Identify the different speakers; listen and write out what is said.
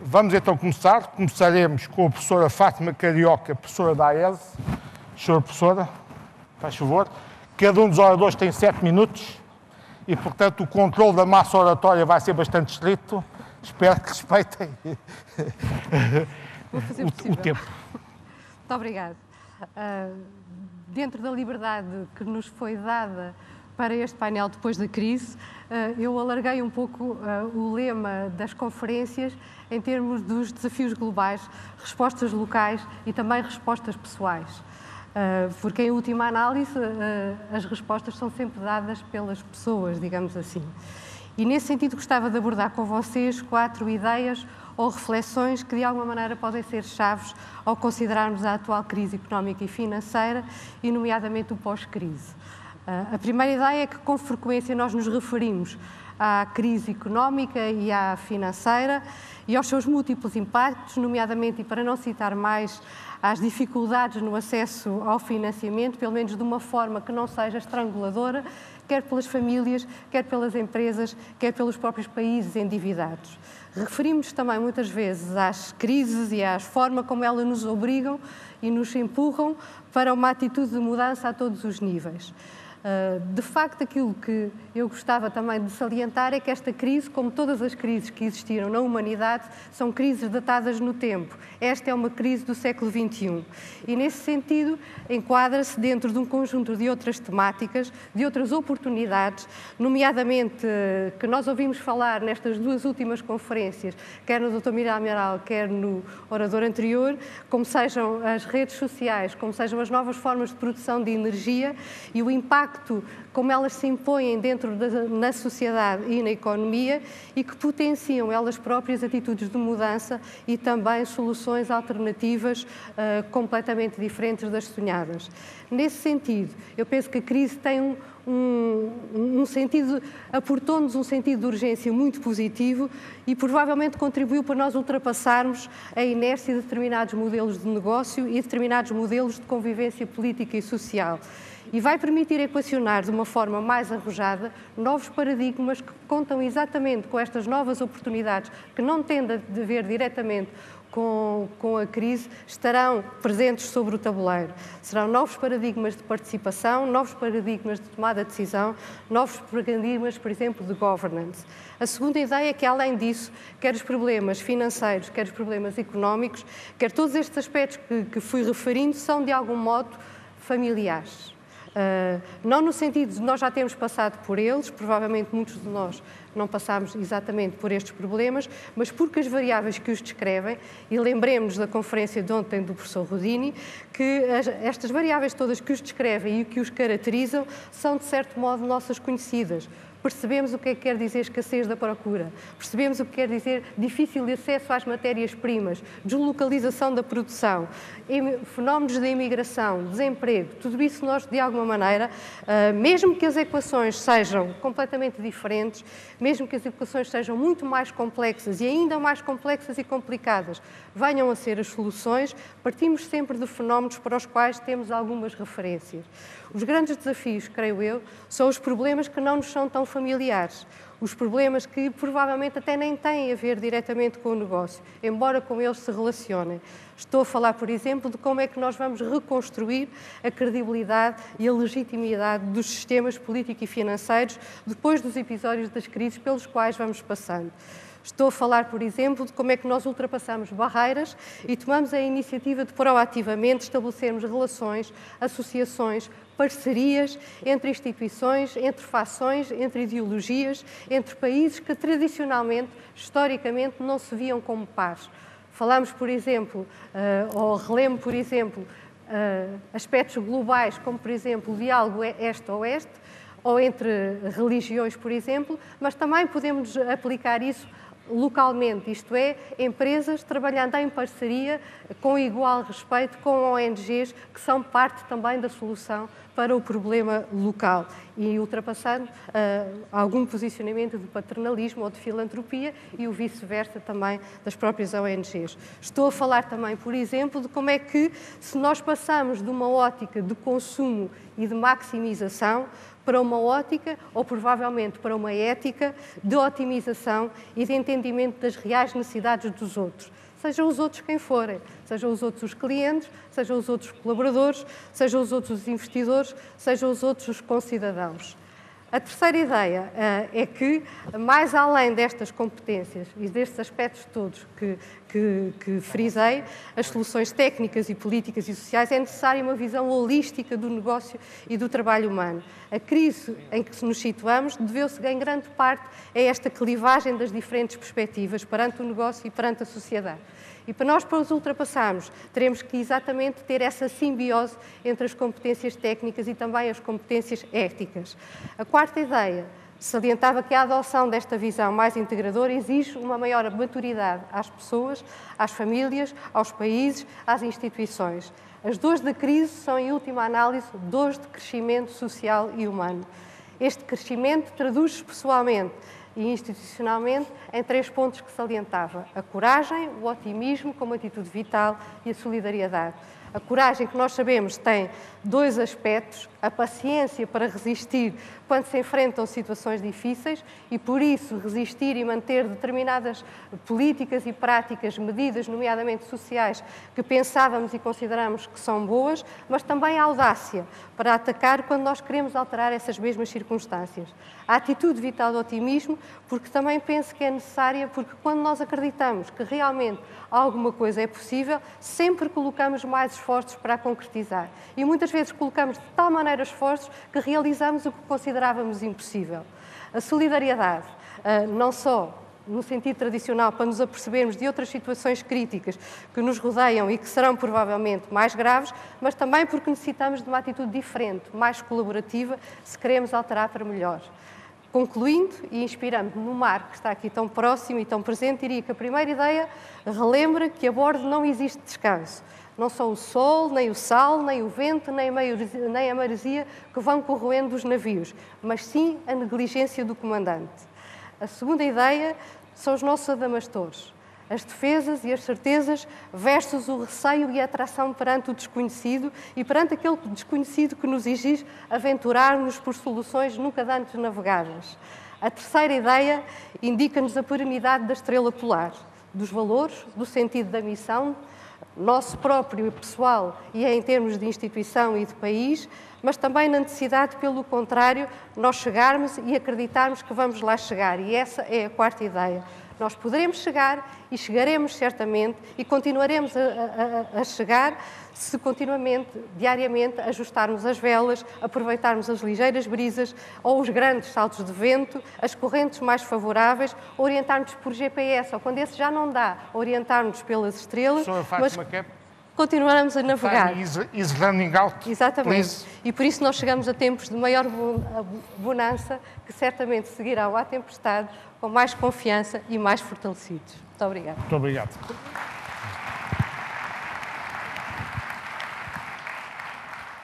Speaker 1: Vamos então começar. Começaremos com a professora Fátima Carioca, professora da AES. Senhora professora, faz favor. Cada um dos oradores tem 7 minutos e, portanto, o controle da massa oratória vai ser bastante estrito. Espero que respeitem o tempo.
Speaker 2: Muito obrigada. Dentro da liberdade que nos foi dada para este painel depois da crise, eu alarguei um pouco o lema das conferências em termos dos desafios globais, respostas locais e também respostas pessoais. Porque, em última análise, as respostas são sempre dadas pelas pessoas, digamos assim. E, nesse sentido, gostava de abordar com vocês 4 ideias ou reflexões que, de alguma maneira, podem ser chaves ao considerarmos a atual crise económica e financeira e, nomeadamente, o pós-crise. A primeira ideia é que, com frequência, nós nos referimos à crise económica e à financeira e aos seus múltiplos impactos, nomeadamente, e para não citar mais, às dificuldades no acesso ao financiamento, pelo menos de uma forma que não seja estranguladora, quer pelas famílias, quer pelas empresas, quer pelos próprios países endividados. Referimos também muitas vezes às crises e à forma como elas nos obrigam e nos empurram para uma atitude de mudança a todos os níveis. De facto, aquilo que eu gostava também de salientar é que esta crise, como todas as crises que existiram na humanidade, são crises datadas no tempo. Esta é uma crise do século XXI. E, nesse sentido, enquadra-se dentro de um conjunto de outras temáticas, de outras oportunidades, nomeadamente que nós ouvimos falar nestas 2 últimas conferências, quer no Dr. Miguel Amaral, quer no orador anterior, como sejam as redes sociais, como sejam as novas formas de produção de energia e o impacto como elas se impõem na sociedade e na economia e que potenciam elas próprias atitudes de mudança e também soluções alternativas completamente diferentes das sonhadas. Nesse sentido, eu penso que a crise tem um sentido, aportou-nos um sentido de urgência muito positivo e provavelmente contribuiu para nós ultrapassarmos a inércia de determinados modelos de negócio e determinados modelos de convivência política e social. E vai permitir equacionar de uma forma mais arrojada novos paradigmas que contam exatamente com estas novas oportunidades que não têm a ver diretamente com a crise, estarão presentes sobre o tabuleiro. Serão novos paradigmas de participação, novos paradigmas de tomada de decisão, novos paradigmas, por exemplo, de governance. A segunda ideia é que, além disso, quer os problemas financeiros, quer os problemas económicos, quer todos estes aspectos que fui referindo, são, de algum modo, familiares. Não no sentido de nós já termos passado por eles, provavelmente muitos de nós não passámos exatamente por estes problemas, mas porque as variáveis que os descrevem, e lembremos da conferência de ontem do professor Rodini, que estas variáveis todas que os descrevem e que os caracterizam são, de certo modo, nossas conhecidas. Percebemos o que é que quer dizer escassez da procura, percebemos o que quer dizer difícil de acesso às matérias-primas, deslocalização da produção, fenómenos de imigração, desemprego, tudo isso nós, de alguma maneira, mesmo que as equações sejam completamente diferentes, mesmo que as equações sejam muito mais complexas e ainda mais complexas e complicadas, venham a ser as soluções, partimos sempre de fenómenos para os quais temos algumas referências. Os grandes desafios, creio eu, são os problemas que não nos são tão familiares, os problemas que provavelmente até nem têm a ver diretamente com o negócio, embora com eles se relacionem. Estou a falar, por exemplo, de como é que nós vamos reconstruir a credibilidade e a legitimidade dos sistemas políticos e financeiros depois dos episódios das crises pelos quais vamos passando. Estou a falar, por exemplo, de como é que nós ultrapassamos barreiras e tomamos a iniciativa de proativamente estabelecermos relações, associações, parcerias entre instituições, entre fações, entre ideologias, entre países que tradicionalmente, historicamente, não se viam como pares. Falamos, por exemplo, ou relembro, por exemplo, aspectos globais, como, por exemplo, o diálogo este-oeste, ou entre religiões, por exemplo, mas também podemos aplicar isso localmente, isto é, empresas trabalhando em parceria com igual respeito com ONGs que são parte também da solução para o problema local e ultrapassando algum posicionamento de paternalismo ou de filantropia e o vice-versa também das próprias ONGs. Estou a falar também, por exemplo, de como é que, se nós passamos de uma ótica de consumo e de maximização para uma ótica, ou provavelmente para uma ética, de otimização e de entendimento entendimento das reais necessidades dos outros. Sejam os outros quem forem, sejam os outros os clientes, sejam os outros os colaboradores, sejam os outros os investidores, sejam os outros os concidadãos. A terceira ideia é que, mais além destas competências e destes aspectos todos que frisei, as soluções técnicas e políticas e sociais, é necessária uma visão holística do negócio e do trabalho humano. A crise em que nos situamos deveu-se, em grande parte, a esta clivagem das diferentes perspectivas perante o negócio e perante a sociedade. E para nós os ultrapassarmos, teremos que exatamente ter essa simbiose entre as competências técnicas e também as competências éticas. A quarta ideia salientava que a adoção desta visão mais integradora exige uma maior maturidade às pessoas, às famílias, aos países, às instituições. As dores da crise são, em última análise, dores de crescimento social e humano. Este crescimento traduz-se pessoalmente e institucionalmente em 3 pontos que salientava: a coragem, o otimismo como atitude vital e a solidariedade. A coragem, que nós sabemos, tem 2 aspectos: a paciência para resistir quando se enfrentam situações difíceis e, por isso, resistir e manter determinadas políticas e práticas, medidas, nomeadamente sociais, que pensávamos e consideramos que são boas, mas também a audácia para atacar quando nós queremos alterar essas mesmas circunstâncias. A atitude vital do otimismo, porque também penso que é necessária, porque quando nós acreditamos que realmente alguma coisa é possível, sempre colocamos mais esforços para a concretizar. E muitas vezes colocamos de tal maneira esforços que realizamos o que considerávamos impossível. A solidariedade, não só no sentido tradicional, para nos apercebermos de outras situações críticas que nos rodeiam e que serão provavelmente mais graves, mas também porque necessitamos de uma atitude diferente, mais colaborativa, se queremos alterar para melhor. Concluindo e inspirando no mar, que está aqui tão próximo e tão presente, diria que a primeira ideia relembra que a bordo não existe descanso. Não são o sol, nem o sal, nem o vento, nem a maresia que vão corroendo os navios, mas sim a negligência do comandante. A segunda ideia são os nossos adamastores, as defesas e as certezas versus o receio e a atração perante o desconhecido e perante aquele desconhecido que nos exige aventurar-nos por soluções nunca antes navegadas. A terceira ideia indica-nos a perenidade da estrela polar, dos valores, do sentido da missão, nosso próprio pessoal e em termos de instituição e de país, mas também na necessidade, pelo contrário, nós chegarmos e acreditarmos que vamos lá chegar. E essa é a quarta ideia. Nós poderemos chegar e chegaremos certamente e continuaremos a chegar se continuamente, diariamente, ajustarmos as velas, aproveitarmos as ligeiras brisas ou os grandes saltos de vento, as correntes mais favoráveis, orientarmos por GPS, ou quando esse já não dá, orientarmos pelas estrelas, mas continuaremos a navegar.
Speaker 1: Is running out.
Speaker 2: Exatamente.
Speaker 1: Please.
Speaker 2: E por isso nós chegamos a tempos de maior bonança, que certamente seguirão à tempestade com mais confiança e mais fortalecidos. Muito obrigada.
Speaker 1: Muito obrigado.